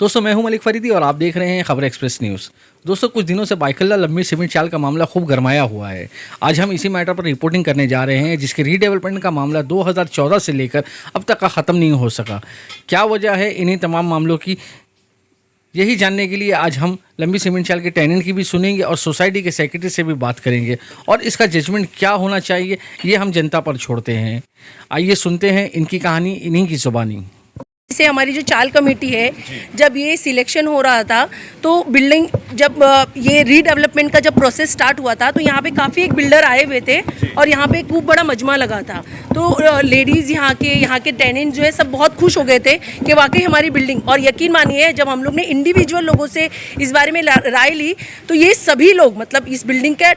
दोस्तों मैं हूं मलिक फरीदी और आप देख रहे हैं खबर एक्सप्रेस न्यूज़। दोस्तों कुछ दिनों से बाइकल्ला लंबी सीमेंट चाल का मामला खूब गरमाया हुआ है। आज हम इसी मैटर पर रिपोर्टिंग करने जा रहे हैं जिसके रीडेवलपमेंट का मामला 2014 से लेकर अब तक का ख़त्म नहीं हो सका। क्या वजह है इन्हीं तमाम मामलों की, यही जानने के लिए आज हम लंबी सीमेंट चाल के टेनेंट की भी सुनेंगे और सोसाइटी के सेक्रेटरी से भी बात करेंगे और इसका जजमेंट क्या होना चाहिए ये हम जनता पर छोड़ते हैं। आइए सुनते हैं इनकी कहानी इन्हीं की ज़ुबानी। जैसे हमारी जो चाल कमेटी है, जब ये सिलेक्शन हो रहा था तो बिल्डिंग जब ये रीडेवलपमेंट का जब प्रोसेस स्टार्ट हुआ था तो यहाँ पे काफ़ी एक बिल्डर आए हुए थे और यहाँ पे खूब बड़ा मजमा लगा था। तो लेडीज़ यहाँ के टेनेंट जो है सब बहुत खुश हो गए थे कि वाकई हमारी बिल्डिंग, और यकीन मानिए जब हम लोग ने इंडिविजुअल लोगों से इस बारे में राय ली तो ये सभी लोग, मतलब इस बिल्डिंग का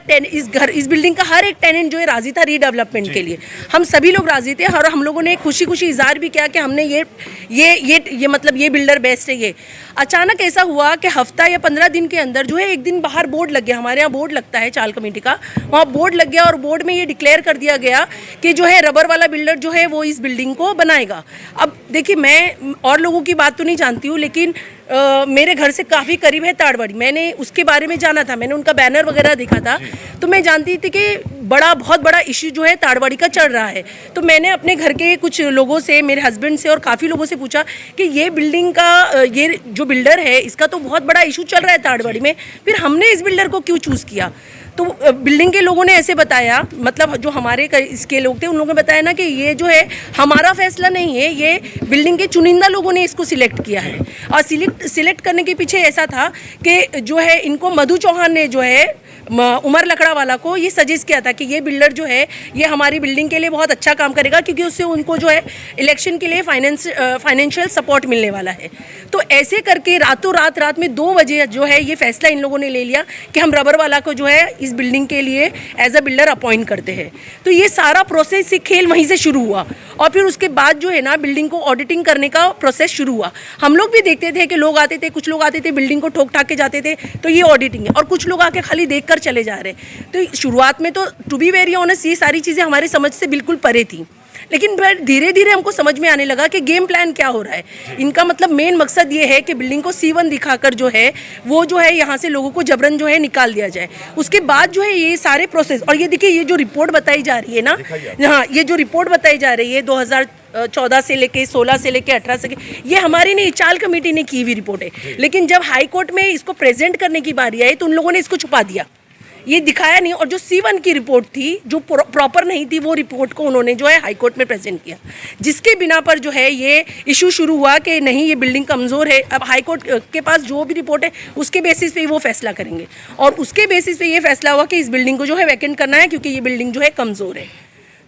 इस बिल्डिंग का हर एक टेनेंट जो है राज़ी था रीडेवलपमेंट के लिए। हम सभी लोग राज़ी थे और हम लोगों ने खुशी खुशी इजहार भी किया कि हमने ये मतलब ये बिल्डर बेस्ट है। ये अचानक ऐसा हुआ कि हफ्ता या 15 दिन के अंदर जो है एक दिन बाहर बोर्ड लग गया, हमारे यहाँ बोर्ड लगता है चाल कमेटी का, वहाँ बोर्ड लग गया और बोर्ड में ये डिक्लेयर कर दिया गया कि जो है रबर वाला बिल्डर जो है वो इस बिल्डिंग को बनाएगा। अब देखिए, मैं और लोगों की बात तो नहीं जानती हूँ, लेकिन मेरे घर से काफ़ी करीब है ताड़वाड़ी, मैंने उसके बारे में जाना था, मैंने उनका बैनर वगैरह देखा था, तो मैं जानती थी कि बहुत बड़ा इश्यू जो है ताड़वाड़ी का चल रहा है। तो मैंने अपने घर के कुछ लोगों से, मेरे हस्बैंड से और काफ़ी लोगों से पूछा कि ये बिल्डिंग का ये जो बिल्डर है इसका तो बहुत बड़ा इशू चल रहा है ताड़वाड़ी में, फिर हमने इस बिल्डर को क्यों चूज़ किया। तो बिल्डिंग के लोगों ने ऐसे बताया, मतलब जो हमारे इसके लोग थे उन लोगों ने बताया ना कि ये जो है हमारा फैसला नहीं है, ये बिल्डिंग के चुनिंदा लोगों ने इसको सिलेक्ट किया है। और सिलेक्ट करने के पीछे ऐसा था कि जो है इनको मधु चौहान ने जो है उमर लकड़ा वाला को ये सजेस्ट किया था कि ये बिल्डर जो है ये हमारी बिल्डिंग के लिए बहुत अच्छा काम करेगा, क्योंकि उससे उनको जो है इलेक्शन के लिए फाइनेंशियल सपोर्ट मिलने वाला है। तो ऐसे करके रात में 2 बजे जो है ये फैसला इन लोगों ने ले लिया कि हम रबर वाला को जो है इस बिल्डिंग के लिए एज अ बिल्डर अपॉइंट करते हैं। तो ये सारा प्रोसेस से खेल वहीं से शुरू हुआ और फिर उसके बाद जो है ना बिल्डिंग को ऑडिटिंग करने का प्रोसेस शुरू हुआ। हम लोग भी देखते थे कि लोग आते थे, कुछ लोग आते थे बिल्डिंग को ठोक ठाक के जाते थे, तो ये ऑडिटिंग है, और कुछ लोग आके खाली देख चले जा रहे। तो शुरुआत में तो टू बी वेरी ऑनेस्ट ये सारी चीजें हमारी समझ से बिल्कुल परे थी, लेकिन धीरे धीरे हमको समझ में आने लगा कि गेम प्लान क्या हो रहा है इनका। मतलब मेन मकसद ये है कि बिल्डिंग को C1 दिखाकर जो है वो जो है यहाँ से लोगों को जबरन जो है निकाल दिया जाए। उसके बाद जो है ये सारे प्रोसेस, और ये देखिए ये जो रिपोर्ट बताई जा रही है ना, हाँ ये जो रिपोर्ट बताई जा रही है 2014 से लेके 16 से लेके 18 से, ये हमारी नहीं चाल कमेटी ने की हुई रिपोर्ट है। लेकिन जब हाई कोर्ट में इसको प्रेजेंट करने की बारी आई तो उन लोगों ने इसको छुपा दिया, ये दिखाया नहीं। और जो C1 की रिपोर्ट थी जो प्रॉपर नहीं थी, वो रिपोर्ट को उन्होंने जो है हाई कोर्ट में प्रेजेंट किया, जिसके बिना पर जो है ये इशू शुरू हुआ कि नहीं ये बिल्डिंग कमज़ोर है। अब हाई कोर्ट के पास जो भी रिपोर्ट है उसके बेसिस पे वो फैसला करेंगे, और उसके बेसिस पे ये फैसला हुआ कि इस बिल्डिंग को जो है वैकेंट करना है क्योंकि ये बिल्डिंग जो है कमज़ोर है।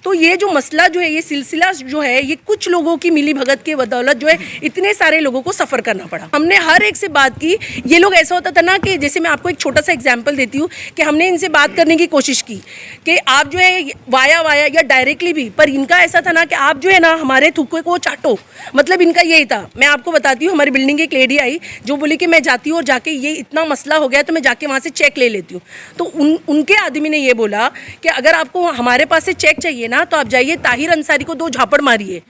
तो ये जो मसला जो है, ये सिलसिला जो है, ये कुछ लोगों की मिली भगत के बदौलत जो है इतने सारे लोगों को सफ़र करना पड़ा। हमने हर एक से बात की। ये लोग ऐसा होता था ना कि जैसे मैं आपको एक छोटा सा एग्जांपल देती हूँ कि हमने इनसे बात करने की कोशिश की कि आप जो है वाया या डायरेक्टली भी, पर इनका ऐसा था ना कि आप जो है ना हमारे थुक्के को चाटो, मतलब इनका यही था। मैं आपको बताती हूँ, हमारी बिल्डिंग एक लेडी आई जो बोली कि मैं जाती हूँ और जाके ये इतना मसला हो गया तो मैं जाके वहाँ से चेक ले लेती हूँ। तो उनके आदमी ने ये बोला कि अगर आपको हमारे पास से चेक चाहिए ना तो आप जाइए ताहिर अंसारी को 2 झापड़ मारिए,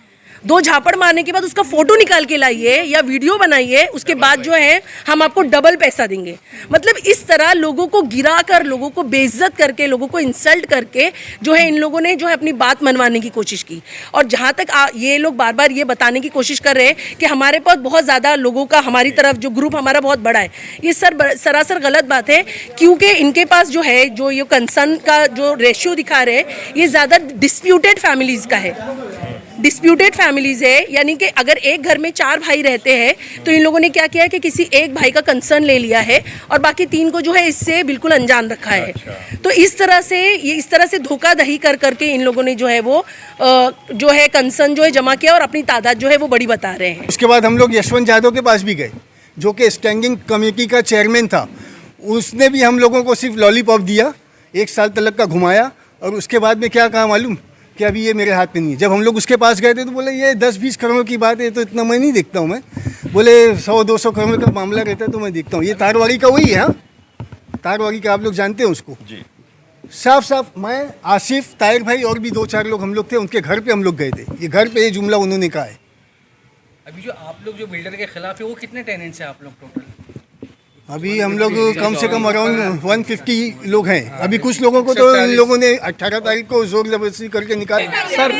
2 झापड़ मारने के बाद उसका फोटो निकाल के लाइए या वीडियो बनाइए, उसके बाद जो है हम आपको डबल पैसा देंगे। मतलब इस तरह लोगों को गिरा कर, लोगों को बेइज्जत करके, लोगों को इंसल्ट करके जो है इन लोगों ने जो है अपनी बात मनवाने की कोशिश की। और जहाँ तक ये लोग बार बार ये बताने की कोशिश कर रहे हैं कि हमारे पास बहुत ज़्यादा लोगों का, हमारी तरफ जो ग्रुप हमारा बहुत बड़ा है, ये सरासर गलत बात है, क्योंकि इनके पास जो है जो ये कंसर्न का जो रेशियो दिखा रहे हैं ये ज़्यादा डिस्प्यूटेड फैमिलीज़ का है। डिस्प्यूटेड फैमिलीज़ है, यानी कि अगर एक घर में 4 भाई रहते हैं तो इन लोगों ने क्या किया है कि किसी एक भाई का कंसर्न ले लिया है और बाकी 3 को जो है इससे बिल्कुल अनजान रखा है। तो इस तरह से धोखाधड़ी कर करके इन लोगों ने जो है वो जो है कंसर्न जो है जमा किया और अपनी तादाद जो है वो बड़ी बता रहे हैं। उसके बाद हम लोग यशवंत यादव के पास भी गए जो कि स्टैंडिंग कमेटी का चेयरमैन था। उसने भी हम लोगों को सिर्फ लॉलीपॉप दिया, 1 साल तलक का घुमाया, और उसके बाद में क्या कहा मालूम कि अभी ये मेरे हाथ में नहीं है। जब हम लोग उसके पास गए थे तो बोले ये 10-20 करोड़ की बात है, तो इतना मैं नहीं देखता हूँ। मैं बोले 100-200 करोड़ का मामला रहता है तो मैं देखता हूँ। ये तारवाड़ी का वही है, हाँ तारवाड़ी का, आप लोग जानते हैं उसको जी। साफ मैं, आसिफ, ताहिर भाई और भी 2-4 लोग हम लोग थे, उनके घर पे हम लोग गए थे। ये घर पे ये जुमला उन्होंने कहा है। अभी जो आप लोग जो बिल्डर के खिलाफ है वो कितने टेनेंट्स हैं आप लोग टोटल? अभी हम लोग कम से कम अराउंड 150 लोग हैं। अभी कुछ लोगों को तो इन लोगों ने 18 तारीख को जोर जबरदस्ती करके निकाला। सर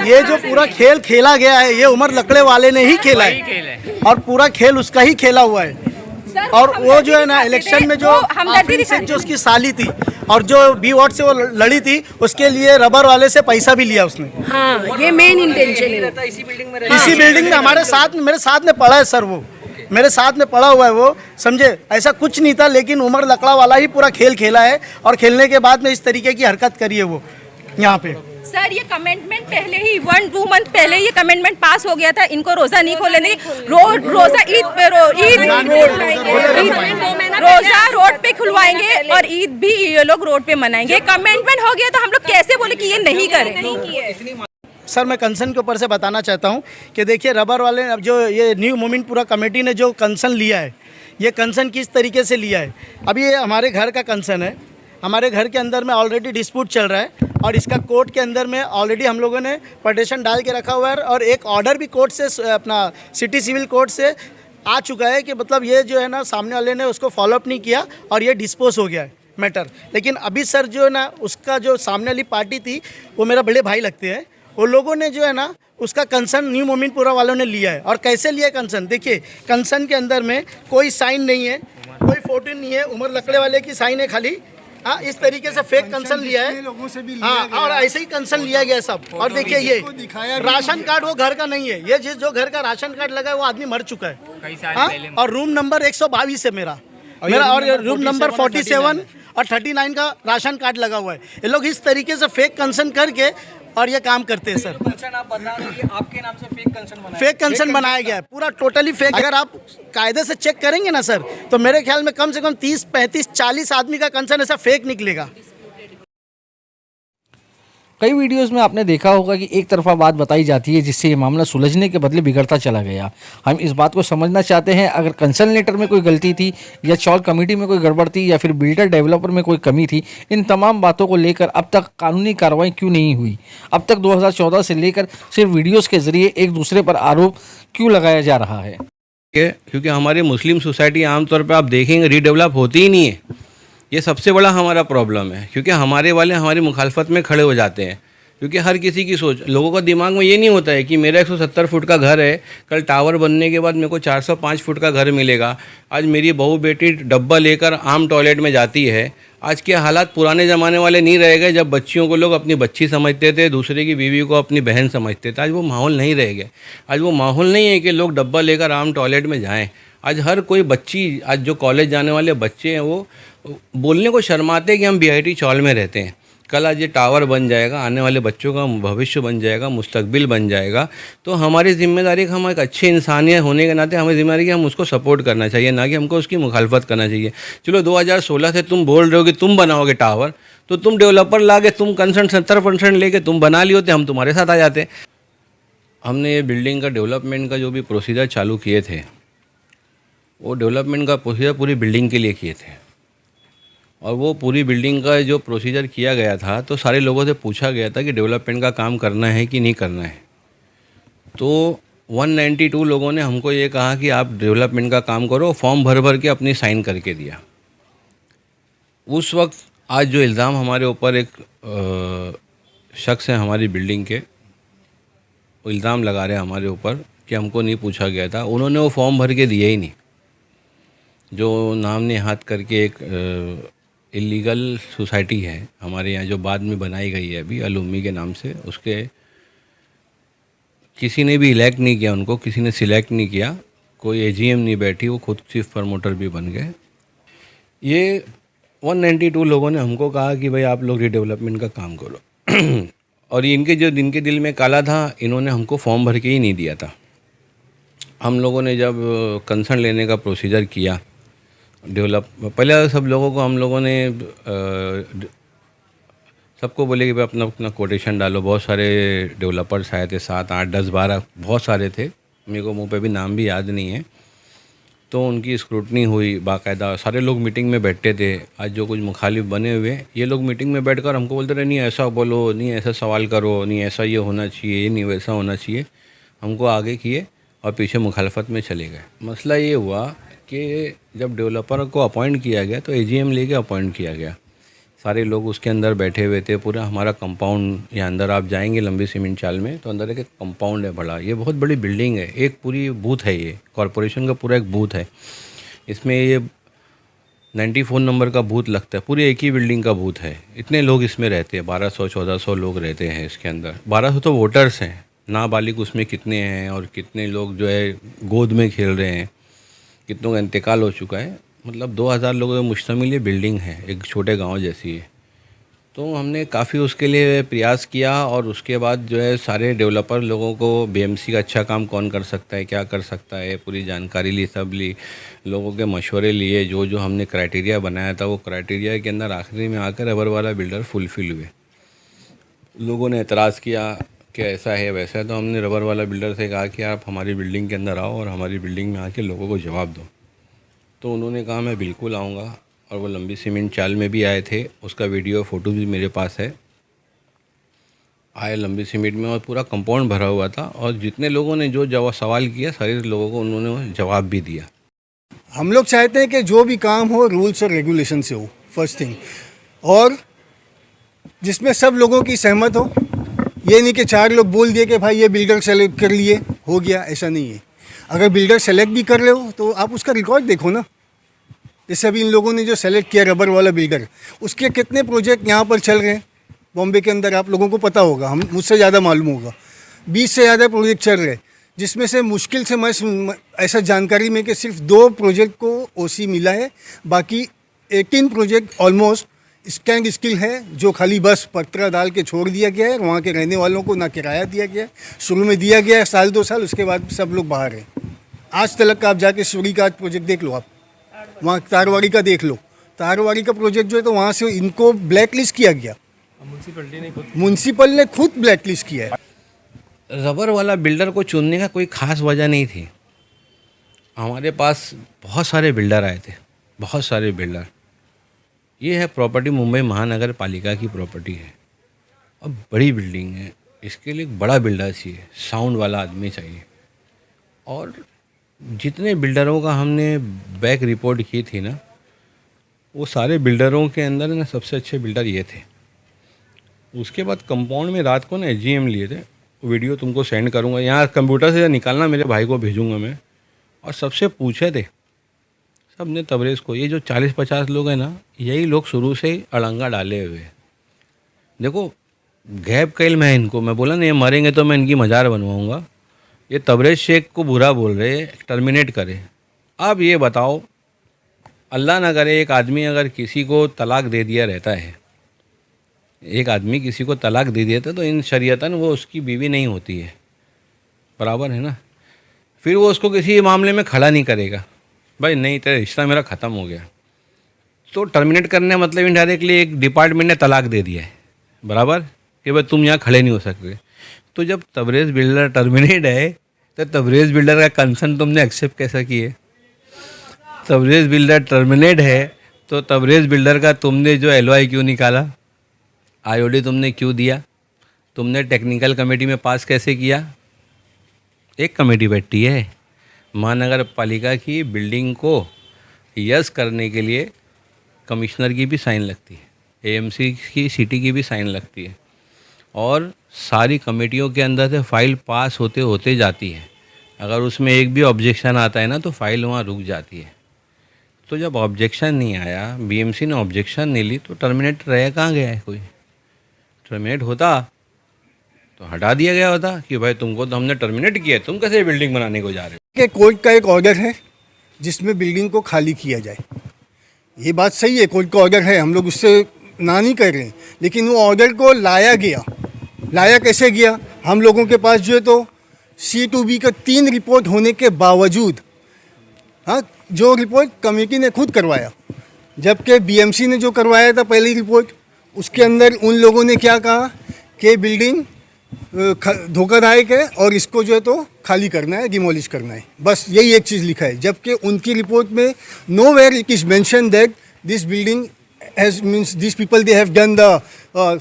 ये जो पूरा खेल खेला गया है ये उमर लकड़े वाले ने ही खेला है और पूरा खेल उसका ही खेला हुआ है। और वो जो है ना इलेक्शन में जो आफरीन शेख जो उसकी साली थी और जो बी वार्ड से वो लड़ी थी उसके लिए रबर वाले से पैसा भी लिया उसने। हाँ, ये मेन इंटेंशन है। इसी बिल्डिंग में इसी बिल्डिंग में हमारे साथ मेरे साथ में पढ़ा है सर, वो मेरे साथ में पढ़ा हुआ है वो, समझे। ऐसा कुछ नहीं था लेकिन उमर लकड़ा वाला ही पूरा खेल खेला है और खेलने के बाद में इस तरीके की हरकत करी है वो यहाँ पे। सर ये कमेंटमेंट पहले ही 1-2 मंथ पहले ये कमेंटमेंट पास हो गया था, इनको रोजा नहीं खोलने देंगे। रोजा ईद पे रोजा रोड पे खुलवाएंगे और ईद भी ये लोग रोड पे मनाएंगे। कमेंटमेंट हो गया तो हम लोग कैसे बोले कि ये नहीं करें। सर मैं कंसर्न के ऊपर से बताना चाहता हूँ कि देखिए रबर वाले अब जो ये न्यू मूवमेंट पूरा कमेटी ने जो कंसर्न लिया है, ये कंसर्न किस तरीके से लिया है। अभी ये हमारे घर का कंसर्न है, हमारे घर के अंदर में ऑलरेडी डिस्प्यूट चल रहा है और इसका कोर्ट के अंदर में ऑलरेडी हम लोगों ने पटिशन डाल के रखा हुआ है और एक ऑर्डर भी कोर्ट से अपना सिटी सिविल कोर्ट से आ चुका है कि मतलब ये जो है ना सामने वाले ने उसको फॉलोअप नहीं किया और ये डिस्पोज हो गया है मैटर। लेकिन अभी सर जो है ना उसका जो सामने वाली पार्टी थी वो मेरा बड़े भाई लगते हैं, वो लोगों ने जो है ना उसका कंसर्न न्यू मूवमेंट पूरा वालों ने लिया है। और कैसे लिया कंसर्न, देखिए कंसर्न के अंदर में कोई साइन नहीं है, कोई फोटो नहीं है, उमर लकड़े वाले की साइन है खाली। हाँ, इस तरीके से फेक कंसर्न लिया है लोगों से भी हाँ, और ऐसे ही कंसर्न लिया गया सब। और देखिए ये राशन कार्ड वो घर का नहीं है, ये जिस जो घर का राशन कार्ड लगा है वो आदमी मर चुका है। हाँ, और रूम नंबर 122 है मेरा और रूम नंबर 47 और 39 का राशन कार्ड लगा हुआ है। ये लोग इस तरीके से फेक कंसर्न करके और ये काम करते हैं सर। कंसर्न आप बता रहे हैं कि आपके नाम से फेक कंसर्न बनाया गया है, पूरा टोटली फेक। अगर आप कायदे से चेक करेंगे ना सर तो मेरे ख्याल में कम से कम 30, 35, 40 आदमी का कंसर्न ऐसा फेक निकलेगा। कई वीडियोस में आपने देखा होगा कि एक तरफा बात बताई जाती है जिससे ये मामला सुलझने के बदले बिगड़ता चला गया। हम इस बात को समझना चाहते हैं, अगर कंसर्न लेटर में कोई गलती थी या चौल कमेटी में कोई गड़बड़ थी या फिर बिल्डर डेवलपर में कोई कमी थी, इन तमाम बातों को लेकर अब तक कानूनी कार्रवाई क्यों नहीं हुई? अब तक 2014 से लेकर सिर्फ वीडियोज़ के ज़रिए एक दूसरे पर आरोप क्यों लगाया जा रहा है? क्योंकि हमारी मुस्लिम सोसाइटी आमतौर पर आप देखेंगे रीडेवलप होती ही नहीं है। ये सबसे बड़ा हमारा प्रॉब्लम है, क्योंकि हमारे वाले हमारी मुखालफत में खड़े हो जाते हैं। क्योंकि हर किसी की सोच, लोगों का दिमाग में ये नहीं होता है कि मेरा 170 फुट का घर है, कल टावर बनने के बाद मेरे को 405 फुट का घर मिलेगा। आज मेरी बहू बेटी डब्बा लेकर आम टॉयलेट में जाती है। आज के हालात पुराने ज़माने वाले नहीं रह गए, जब बच्चियों को लोग अपनी बच्ची समझते थे, दूसरे की बीवी को अपनी बहन समझते थे। आज वो माहौल नहीं रह गया। आज वो माहौल नहीं है कि लोग डब्बा लेकर आम टॉयलेट में जाएँ। आज हर कोई बच्ची, आज जो कॉलेज जाने वाले बच्चे हैं वो बोलने को शर्माते हैं कि हम BIT चौल में रहते हैं। कल आज ये टावर बन जाएगा, आने वाले बच्चों का भविष्य बन जाएगा, मुस्तकबिल बन जाएगा। तो हमारी जिम्मेदारी, हम एक अच्छे इंसानियत होने के नाते हमारी जिम्मेदारी कि हम उसको सपोर्ट करना चाहिए, ना कि हमको उसकी मुखालफत करना चाहिए। चलो 2016 से तुम बोल रहे हो कि तुम बनाओगे टावर, तो तुम डेवलपर ला के तुम कंसर्न 70% लेके तुम बना लिए होते, हम तुम्हारे साथ आ जाते। हमने ये बिल्डिंग का डेवलपमेंट का जो भी प्रोसीजर चालू किए थे, वो डेवलपमेंट का प्रोसीजर पूरी बिल्डिंग के लिए किए थे। और वो पूरी बिल्डिंग का जो प्रोसीजर किया गया था तो सारे लोगों से पूछा गया था कि डेवलपमेंट का काम करना है कि नहीं करना है। तो 192 लोगों ने हमको ये कहा कि आप डेवलपमेंट का काम करो, फॉर्म भर भर के अपनी साइन करके दिया। उस वक्त आज जो इल्ज़ाम हमारे ऊपर एक शख्स है हमारी बिल्डिंग के, वो इल्ज़ाम लगा रहे हैं हमारे ऊपर कि हमको नहीं पूछा गया था। उन्होंने वो फॉर्म भर के दिए ही नहीं। जो नाम ने हाथ करके एक इलीगल सोसाइटी है हमारे यहाँ, जो बाद में बनाई गई है अभी अलुम्मी के नाम से, उसके किसी ने भी इलेक्ट नहीं किया, उनको किसी ने सिलेक्ट नहीं किया, कोई AGM नहीं बैठी, वो खुद चीफ प्रमोटर भी बन गए। ये 192 लोगों ने हमको कहा कि भाई आप लोग रीडेवलपमेंट का काम करो। और इनके दिल में काला था, इन्होंने हमको फॉर्म भर के ही नहीं दिया था। हम लोगों ने जब कंसर्न लेने का प्रोसीजर किया पहले सब लोगों को हम लोगों ने सबको बोले कि भाई अपना अपना कोटेशन डालो। बहुत सारे डेवलपर्स आए थे, 7, 8, 10, 12 बहुत सारे थे, मेरे को मुंह पे भी नाम भी याद नहीं है। तो उनकी स्क्रूटनी हुई बाकायदा, सारे लोग मीटिंग में बैठते थे। आज जो कुछ मुखालिफ बने हुए ये लोग मीटिंग में बैठकर हमको बोलते रहे, नहीं ऐसा बोलो, नहीं ऐसा सवाल करो, नहीं ऐसा ये होना चाहिए, ये नहीं वैसा होना चाहिए। हमको आगे किए और पीछे मुखालफत में चले गए। मसला ये हुआ कि जब डेवलपर को अपॉइंट किया गया तो एजीएम लेके अपॉइंट किया गया, सारे लोग उसके अंदर बैठे हुए थे। पूरा हमारा कंपाउंड, या अंदर आप जाएंगे लंबी सीमेंट चाल में तो अंदर एक कंपाउंड है बड़ा, ये बहुत बड़ी बिल्डिंग है, एक पूरी बूथ है, ये कॉरपोरेशन का पूरा एक बूथ है। इसमें ये 94 नंबर का बूथ लगता है, पूरी एक ही बिल्डिंग का बूथ है। इतने लोग इसमें रहते हैं, 1200-1400 लोग रहते हैं इसके अंदर। 1200 तो वोटर्स हैं, नाबालिग उसमें कितने हैं और कितने लोग जो है गोद में खेल रहे हैं, कितनों का इंतकाल हो चुका है। मतलब 2000 लोगों में मुश्तमिल ये बिल्डिंग है, एक छोटे गांव जैसी है। तो हमने काफ़ी उसके लिए प्रयास किया और उसके बाद जो है सारे डेवलपर लोगों को बीएमसी का अच्छा काम कौन कर सकता है, क्या कर सकता है, पूरी जानकारी ली, सब ली, लोगों के मशवरे लिए। जो जो हमने क्राइटेरिया बनाया था वो क्राइटेरिया के अंदर आखिरी में आकर रबर वाला बिल्डर फुलफ़िल हुए। लोगों ने एतराज़ किया कि ऐसा है वैसा है, तो हमने रबर वाला बिल्डर से कहा कि आप हमारी बिल्डिंग के अंदर आओ और हमारी बिल्डिंग में आके लोगों को जवाब दो। तो उन्होंने कहा मैं बिल्कुल आऊँगा, और वो लंबी सीमेंट चाल में भी आए थे, उसका वीडियो फ़ोटो भी मेरे पास है। आए लंबी सीमेंट में और पूरा कंपाउंड भरा हुआ था, और जितने लोगों ने जो जवाब सवाल किया सारे लोगों को उन्होंने जवाब भी दिया। हम लोग चाहते हैं कि जो भी काम हो रूल्स और रेगुलेशन से हो, फर्स्ट थिंग, और जिसमें सब लोगों की सहमत हो। ये नहीं कि 4 लोग बोल दिए कि भाई ये बिल्डर सेलेक्ट कर लिए हो गया, ऐसा नहीं है। अगर बिल्डर सेलेक्ट भी कर रहे हो तो आप उसका रिकॉर्ड देखो ना। जैसे अभी इन लोगों ने जो सेलेक्ट किया रबर वाला बिल्डर, उसके कितने प्रोजेक्ट यहाँ पर चल रहे हैं बॉम्बे के अंदर, आप लोगों को पता होगा, हम मुझसे ज़्यादा मालूम होगा। 20 से ज़्यादा प्रोजेक्ट चल रहे हैं, जिसमें से मुश्किल से मैं ऐसा जानकारी में कि सिर्फ 2 प्रोजेक्ट को ओसी मिला है, बाकी 18 प्रोजेक्ट ऑलमोस्ट स्टैंड स्टिल है, जो खाली बस पत्रा डाल के छोड़ दिया गया है। वहाँ के रहने वालों को ना किराया दिया गया है, शुरू में दिया गया है 1-2 साल, उसके बाद सब लोग बाहर हैं। आज तक का आप जाके सूरी का प्रोजेक्ट देख लो, आप वहाँ तारवाड़ी का देख लो, तारवाड़ी का प्रोजेक्ट जो है तो वहाँ से इनको ब्लैक लिस्ट किया गया, म्यूनसिपल ने खुद ब्लैक लिस्ट किया है। रबर वाला बिल्डर को चुनने का कोई ख़ास वजह नहीं थी। हमारे पास बहुत सारे बिल्डर आए थे, बहुत सारे बिल्डर। ये है प्रॉपर्टी मुंबई महानगर पालिका की प्रॉपर्टी है और बड़ी बिल्डिंग है, इसके लिए एक बड़ा बिल्डर चाहिए, साउंड वाला आदमी चाहिए। और जितने बिल्डरों का हमने बैक रिपोर्ट की थी ना, वो सारे बिल्डरों के अंदर ना सबसे अच्छे बिल्डर ये थे। उसके बाद कंपाउंड में रात को ना एजीएम लिए थे, वीडियो तुमको सेंड करूँगा, यहाँ कंप्यूटर से निकालना, मेरे भाई को भेजूँगा मैं। और सबसे पूछे थे सब ने तबरेज़ को, ये जो 40-50 लोग हैं ना, यही लोग शुरू से ही अड़ंगा डाले हुए। देखो गैप कैल मैं इनको, मैं बोला ना ये मरेंगे तो मैं इनकी मज़ार बनवाऊँगा। ये तबरेज़ शेख को बुरा बोल रहे, टर्मिनेट करे। अब ये बताओ, अल्लाह ना करे एक आदमी अगर किसी को तलाक दे दिया रहता है, एक आदमी किसी को तलाक दे दिया था तो इन शरीयतन वो उसकी बीवी नहीं होती है, बराबर है ना। फिर वो उसको किसी मामले में खड़ा नहीं करेगा, भाई नहीं तेरा रिश्ता मेरा ख़त्म हो गया। तो टर्मिनेट करने मतलब इनडायरेक्टली एक डिपार्टमेंट ने तलाक दे दिया है, बराबर, कि भाई तुम यहाँ खड़े नहीं हो सकते। तो जब तबरेज़ बिल्डर टर्मिनेट है तो तबरेज़ बिल्डर का कंसर्न तुमने एक्सेप्ट कैसा किए? तबरेज़ बिल्डर टर्मिनेट है तो तबरेज़ बिल्डर का तुमने जो LOI क्यों निकाला, IOD तुमने क्यों दिया, तुमने टेक्निकल कमेटी में पास कैसे किया? एक कमेटी बैठती है महानगर पालिका की, बिल्डिंग को यस करने के लिए कमिश्नर की भी साइन लगती है, AMC की, सिटी की भी साइन लगती है, और सारी कमेटियों के अंदर से फाइल पास होते होते जाती है। अगर उसमें एक भी ऑब्जेक्शन आता है ना तो फाइल वहाँ रुक जाती है। तो जब ऑब्जेक्शन नहीं आया, BMC ने ऑब्जेक्शन नहीं ली, तो टर्मिनेट रह कहाँ गया है कोई? टर्मिनेट होता तो हटा दिया गया होता कि भाई तुमको तो हमने टर्मिनेट किया, तुम कैसे बिल्डिंग बनाने को जा रहे हो। कि कोर्ट का एक ऑर्डर है जिसमें बिल्डिंग को खाली किया जाए, ये बात सही है, कोर्ट का ऑर्डर है, हम लोग उससे ना नहीं कर रहे हैं, लेकिन वो ऑर्डर को लाया गया, लाया कैसे गया? हम लोगों के पास जो है तो C2B का 3 रिपोर्ट होने के बावजूद, हाँ, जो रिपोर्ट कमेटी ने खुद करवाया, जबकि BMC ने जो करवाया था पहली रिपोर्ट, उसके अंदर उन लोगों ने क्या कहा कि बिल्डिंग धोखादायक है और इसको जो है तो खाली करना है, डिमोलिश करना है, बस यही एक चीज़ लिखा है। जबकि उनकी रिपोर्ट में nowhere it is mention that this building has means this people they have done the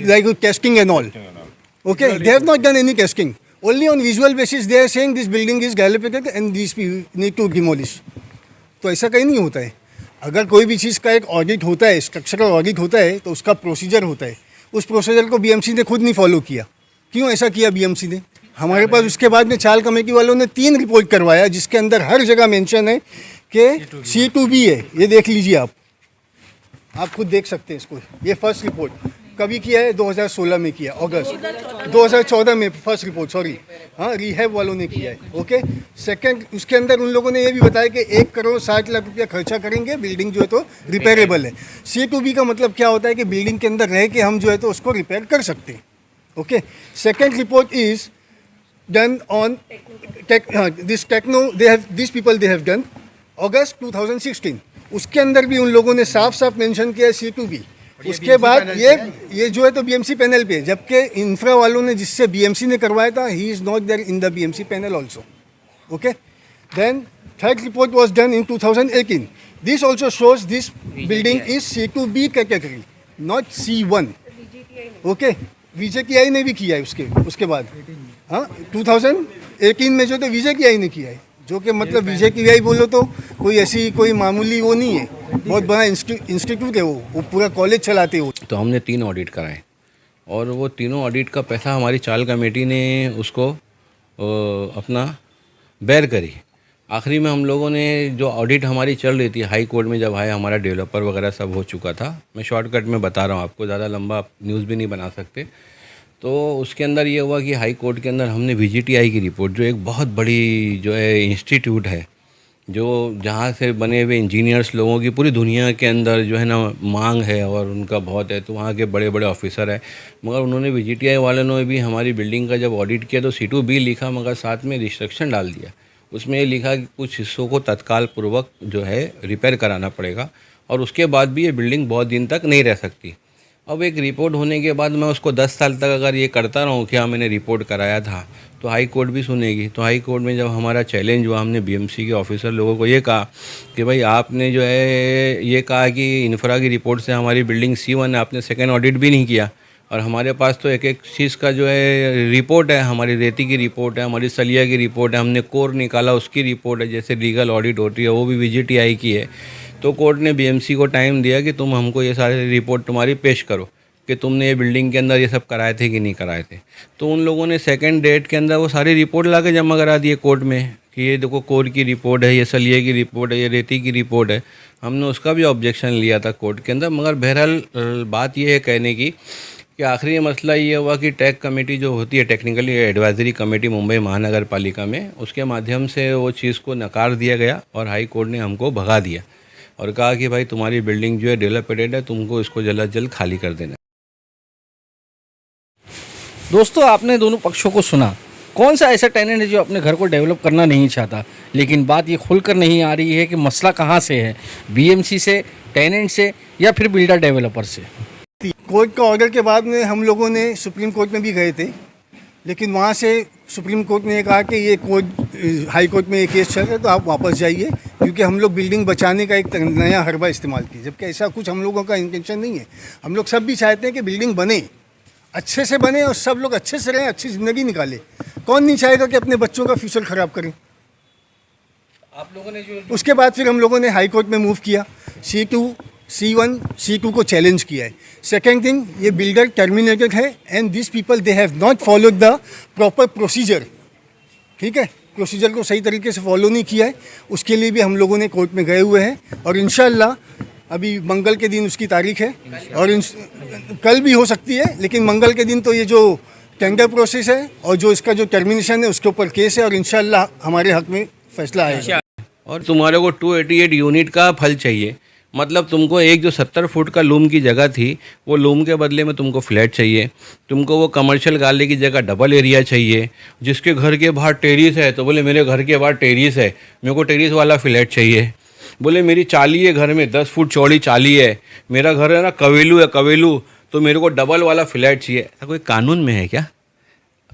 like testing and all. Okay, they have not done any testing. Only on visual basis they are saying this building is dilapidated and these people need to demolish. तो ऐसा कहीं नहीं होता है. अगर कोई भी चीज़ का एक ऑडिट होता है, स्ट्रक्चरल ऑडिट होता है, तो उसका प्रोसीजर होता है. उस प्रोसीजर को बीएमसी ने खुद नहीं फॉलो किया. क्यों ऐसा किया बीएमसी ने? हमारे पास उसके बाद में चाल कमेटी वालों ने 3 रिपोर्ट करवाया, जिसके अंदर हर जगह मेंशन है कि C2B है. ये देख लीजिए आप खुद देख सकते हैं इसको. ये फर्स्ट रिपोर्ट कभी किया है? 2016 में किया, अगस्त 2014 में फर्स्ट रिपोर्ट, सॉरी, हाँ, रिहैब वालों ने किया है. ओके. सेकंड, उसके अंदर उन लोगों ने ये भी बताया कि 1,60,00,000 रुपया खर्चा करेंगे, बिल्डिंग जो है तो रिपेयरेबल है. C2B का मतलब क्या होता है कि बिल्डिंग के अंदर रह के हम जो है तो उसको रिपेयर कर सकते हैं. Okay. Second report is done on this techno, this people they have done August 2016. उसके अंदर भी उन लोगों ने साफ साफ मेंशन किया है C2B. उसके बाद ये जो है तो बीएमसी पैनल पे है, जबकि इंफ्रा वालों ने जिससे बीएमसी ने करवाया था, he is not there in the BMC panel also. Okay. Then third report was done in 2018. This also shows this building is C2B category, not C1. Okay. VJTI ने भी किया है उसके बाद, हाँ, 2018 में जो तो VJTI ने किया है, जो कि मतलब VJTI बोलो तो कोई मामूली वो नहीं है, बहुत बड़ा इंस्टीट्यूट है. वो पूरा कॉलेज चलाते हो. तो हमने 3 ऑडिट कराए और वो तीनों ऑडिट का पैसा हमारी चाल कमेटी ने उसको अपना बेयर करी. आखिरी में हम लोगों ने जो ऑडिट हमारी चल रही थी हाई कोर्ट में, जब हमारा डेवलपर वगैरह सब हो चुका था, मैं शॉर्टकट में बता रहा हूँ आपको, ज़्यादा लंबा न्यूज़ भी नहीं बना सकते. तो उसके अंदर ये हुआ कि हाई कोर्ट के अंदर हमने VGTI की रिपोर्ट, जो एक बहुत बड़ी जो है इंस्टीट्यूट है, जो जहाँ से बने हुए इंजीनियर्स लोगों की पूरी दुनिया के अंदर जो है ना मांग है और उनका बहुत है, तो वहाँ के बड़े बड़े ऑफिसर है, मगर उन्होंने VGTI वालों ने भी हमारी बिल्डिंग का जब ऑडिट किया तो C2B लिखा, मगर साथ में रिस्ट्रिक्शन डाल दिया. उसमें ये लिखा कि कुछ हिस्सों को तत्काल पूर्वक जो है रिपेयर कराना पड़ेगा और उसके बाद भी ये बिल्डिंग बहुत दिन तक नहीं रह सकती. अब एक रिपोर्ट होने के बाद मैं उसको 10 साल तक अगर ये करता रहूँ कि हाँ मैंने रिपोर्ट कराया था, तो हाई कोर्ट भी सुनेगी. तो हाई कोर्ट में जब हमारा चैलेंज हुआ, हमने बीएमसी के ऑफिसर लोगों को ये कहा कि भाई आपने जो है ये कहा कि इंफ्रा की रिपोर्ट से हमारी बिल्डिंग C1 है, आपने सेकेंड ऑडिट भी नहीं किया, और हमारे पास तो एक एक चीज़ का जो है रिपोर्ट है, हमारी रेती की रिपोर्ट है, हमारी सलिया की रिपोर्ट है, हमने कोर निकाला उसकी रिपोर्ट है, जैसे लीगल ऑडिट होती है वो भी VGTI की है. तो कोर्ट ने बीएमसी को टाइम दिया कि तुम हमको ये सारे रिपोर्ट तुम्हारी पेश करो कि तुमने ये बिल्डिंग के अंदर ये सब कराए थे कि नहीं कराए थे. तो उन लोगों ने सेकंड डेट के अंदर वो सारी रिपोर्ट ला के जमा करा दिए कोर्ट में कि ये देखो कोर की रिपोर्ट है, ये सलिए की रिपोर्ट है, ये रेती की रिपोर्ट है. हमने उसका भी ऑब्जेक्शन लिया था कोर्ट के अंदर, मगर बहरहाल बात ये है कहने की कि आखिरी मसला ये हुआ कि टेक कमेटी जो होती है, टेक्निकली एडवाइजरी कमेटी मुंबई महानगर पालिका में, उसके माध्यम से वो चीज़ को नकार दिया गया और हाई कोर्ट ने हमको भगा दिया और कहा कि भाई तुम्हारी बिल्डिंग जो है डिलेपिडेटेड है, तुमको इसको जल्द जल्द खाली कर देना. दोस्तों, आपने दोनों पक्षों को सुना. कौन सा ऐसा टेनेंट है जो अपने घर को डेवलप करना नहीं चाहता, लेकिन बात ये खुलकर नहीं आ रही है कि मसला कहाँ से है, बीएमसी से, टेनेंट से, या फिर बिल्डर डेवलपर से. कोर्ट का ऑर्डर के बाद में हम लोगों ने सुप्रीम कोर्ट में भी गए थे, लेकिन वहाँ से सुप्रीम कोर्ट ने कहा कि ये कोर्ट हाई कोर्ट में ये केस चल रहा है तो आप वापस जाइए, क्योंकि हम लोग बिल्डिंग बचाने का एक नया हरबा इस्तेमाल किया, जबकि ऐसा कुछ हम लोगों का इंटेंशन नहीं है. हम लोग सब भी चाहते हैं कि बिल्डिंग बने, अच्छे से बने और सब लोग अच्छे से रहें, अच्छी ज़िंदगी निकाले. कौन नहीं चाहेगा कि अपने बच्चों का फ्यूचर ख़राब करें. आप लोगों ने जो उसके बाद फिर हम लोगों ने हाई कोर्ट में मूव किया, C1, C2 को चैलेंज किया है. सेकेंड थिंग, ये बिल्डर टर्मिनेटेड है and this people they have not followed the proper procedure. ठीक है, प्रोसीजर को सही तरीके से फॉलो नहीं किया है. उसके लिए भी हम लोगों ने कोर्ट में गए हुए हैं और इंशाल्लाह अभी मंगल के दिन उसकी तारीख है और कल भी हो सकती है, लेकिन मंगल के दिन तो ये जो टेंडर प्रोसेस है और जो इसका जो टर्मिनेशन है उसके ऊपर केस है और इंशाल्लाह हमारे हक में फैसला आएगा. और तुम्हारे को 288 यूनिट का फल चाहिए, मतलब तुमको एक जो 70 फुट का लूम की जगह थी, वो लूम के बदले में तुमको फ्लैट चाहिए, तुमको वो कमर्शियल गाले की जगह डबल एरिया चाहिए. जिसके घर के बाहर टेरिस है तो बोले मेरे घर के बाहर टेरिस है, मेरे को टेरिस वाला फ्लैट चाहिए. बोले मेरी चाली है घर में, 10 फुट चौड़ी चाली है, मेरा घर है ना कवेलू है कवेलू, तो मेरे को डबल वाला फ्लैट चाहिए. ऐसा कोई कानून में है क्या?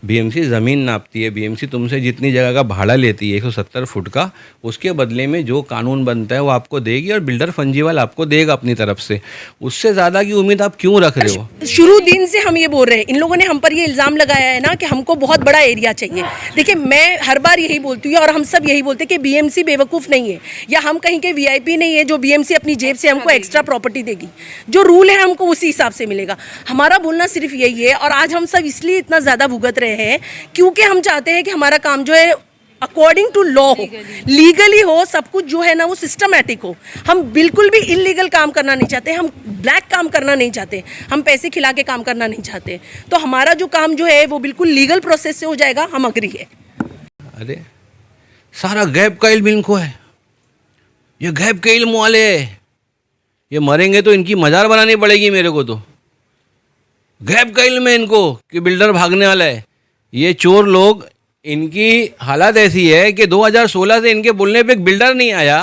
बीएमसी ज़मीन नापती है, बीएमसी तुमसे जितनी जगह का भाड़ा लेती है 170 फुट का, उसके बदले में जो कानून बनता है वो आपको देगी और बिल्डर फंजीवाल आपको देगा अपनी तरफ से। उससे ज़्यादा की उम्मीद आप क्यों रख रहे हो? शुरू दिन से हम ये बोल रहे हैं, इन लोगों ने हम पर ये इल्ज़ाम लगाया है ना कि हमको बहुत बड़ा एरिया चाहिए। देखिए, मैं हर बार यही बोलती हूँ और हम सब यही बोलते हैं कि बीएमसी बेवकूफ़ नहीं है या हम कहीं के वीआईपी नहीं है जो बीएमसी अपनी जेब से हमको एक्स्ट्रा प्रॉपर्टी देगी। जो रूल है हमको उसी हिसाब से मिलेगा। हमारा बोलना सिर्फ यही है और आज हम सब इसलिए इतना ज़्यादा भुगत रहे हैं क्योंकि हम चाहते हैं कि हमारा काम जो है अकॉर्डिंग टू लॉ हो, लीगली हो, सब कुछ जो है ना वो सिस्टमैटिक हो। हम बिल्कुल भी इलीगल काम करना नहीं चाहते, हम ब्लैक काम करना नहीं चाहते, हम पैसे खिला के काम करना नहीं चाहते। तो हमारा जो काम जो है वो बिल्कुल लीगल प्रोसेस से हो जाएगा, हम अग्री है। अरे सारा गैप का इल्म इनको है, ये गैप के इल्म वाले है। ये मरेंगे तो इनकी मज़ार बनानी पड़ेगी मेरे को। तो गैप का इल्म है इनको कि बिल्डर भागने वाला है। ये चोर लोग, इनकी हालत ऐसी है कि 2016 से इनके बोलने पे एक बिल्डर नहीं आया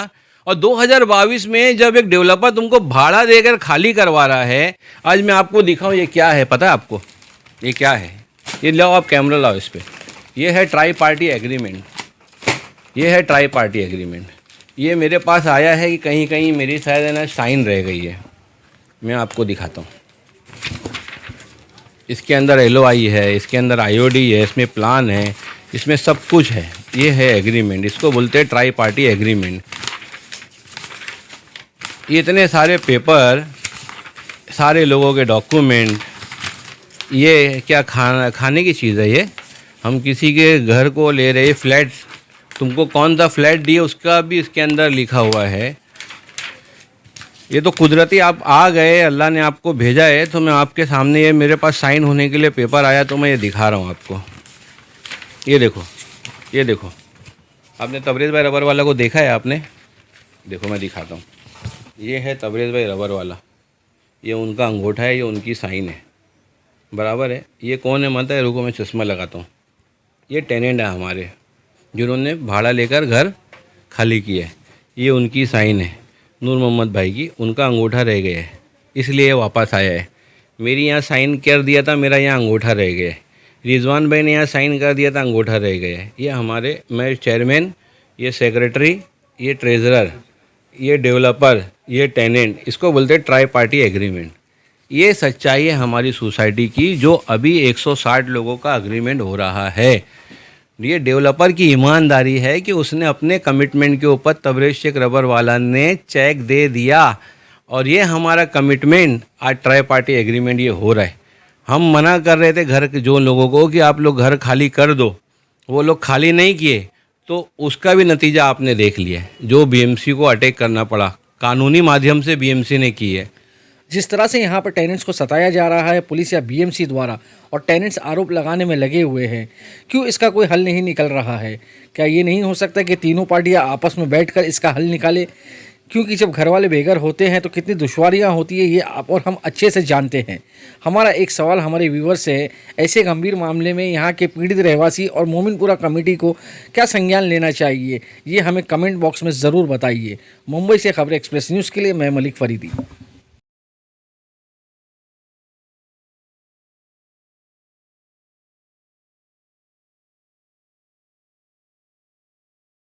और 2022 में जब एक डेवलपर तुमको भाड़ा देकर खाली करवा रहा है। आज मैं आपको दिखाऊं ये क्या है, पता है आपको ये क्या है? ये लाओ, आप कैमरा लाओ इस पर। ये है ट्राई पार्टी एग्रीमेंट, ये है ट्राई पार्टी एग्रीमेंट। ये मेरे पास आया है कि कहीं कहीं मेरी शायद है ना साइन रह गई है, मैं आपको दिखाता हूँ। इसके अंदर LOI है, इसके अंदर IOD है, इसमें प्लान है, इसमें सब कुछ है। ये है एग्रीमेंट, इसको बोलते हैं ट्राई पार्टी एग्रीमेंट। ये इतने सारे पेपर, सारे लोगों के डॉक्यूमेंट, ये क्या खाने की चीज़ है? ये हम किसी के घर को ले रहे, फ्लैट, तुमको कौन सा फ्लैट दिए उसका भी इसके अंदर लिखा हुआ है। ये तो कुदरती आप आ गए, अल्लाह ने आपको भेजा है, तो मैं आपके सामने, ये मेरे पास साइन होने के लिए पेपर आया तो मैं ये दिखा रहा हूँ आपको। ये देखो, ये देखो, आपने तबरेज़ भाई रबर वाला को देखा है आपने? देखो मैं दिखाता हूँ। ये है तबरेज़ भाई रबर वाला, ये उनका अंगूठा है, ये उनकी साइन है, बराबर है। ये कौन है मानता है? रुको मैं चश्मा लगाता हूँ। ये टेनेंट है हमारे, जिन्होंने भाड़ा लेकर घर खाली किया है। ये उनकी साइन है, नूर मोहम्मद भाई की, उनका अंगूठा रह गया है इसलिए वापस आया है। मेरी यहाँ साइन कर दिया था, मेरा यहाँ अंगूठा रह गया है। रिजवान भाई ने यहाँ साइन कर दिया था, अंगूठा रह गया है। ये हमारे, मैं चेयरमैन, ये सेक्रेटरी, ये ट्रेजरर, ये डेवलपर, ये टेनेंट, इसको बोलते हैं ट्राई पार्टी एग्रीमेंट। ये सच्चाई है हमारी सोसाइटी की, जो अभी 160 लोगों का एग्रीमेंट हो रहा है। ये डेवलपर की ईमानदारी है कि उसने अपने कमिटमेंट के ऊपर तबरेज़ शेख रबर वाला ने चेक दे दिया और ये हमारा कमिटमेंट आज ट्राई पार्टी एग्रीमेंट ये हो रहा है। हम मना कर रहे थे घर के जो लोगों को कि आप लोग घर खाली कर दो, वो लोग खाली नहीं किए, तो उसका भी नतीजा आपने देख लिया है। जो बीएमसी को अटैक करना पड़ा, कानूनी माध्यम से बीएमसी ने की है। जिस तरह से यहाँ पर टेनेंट्स को सताया जा रहा है पुलिस या बीएमसी द्वारा, और टेनेंट्स आरोप लगाने में लगे हुए हैं, क्यों इसका कोई हल नहीं निकल रहा है? क्या ये नहीं हो सकता कि तीनों पार्टियाँ आपस में बैठकर इसका हल निकाले? क्योंकि जब घर वाले बेघर होते हैं तो कितनी दुश्वारियाँ होती है, ये आप और हम अच्छे से जानते हैं। हमारा एक सवाल हमारे व्यूवर से है, ऐसे गंभीर मामले में यहाँ के पीड़ित रहवासी और मोमिनपुरा कमेटी को क्या संज्ञान लेना चाहिए, ये हमें कमेंट बॉक्स में ज़रूर बताइए। मुंबई से खबर एक्सप्रेस न्यूज़ के लिए मैं मलिक फरीदी।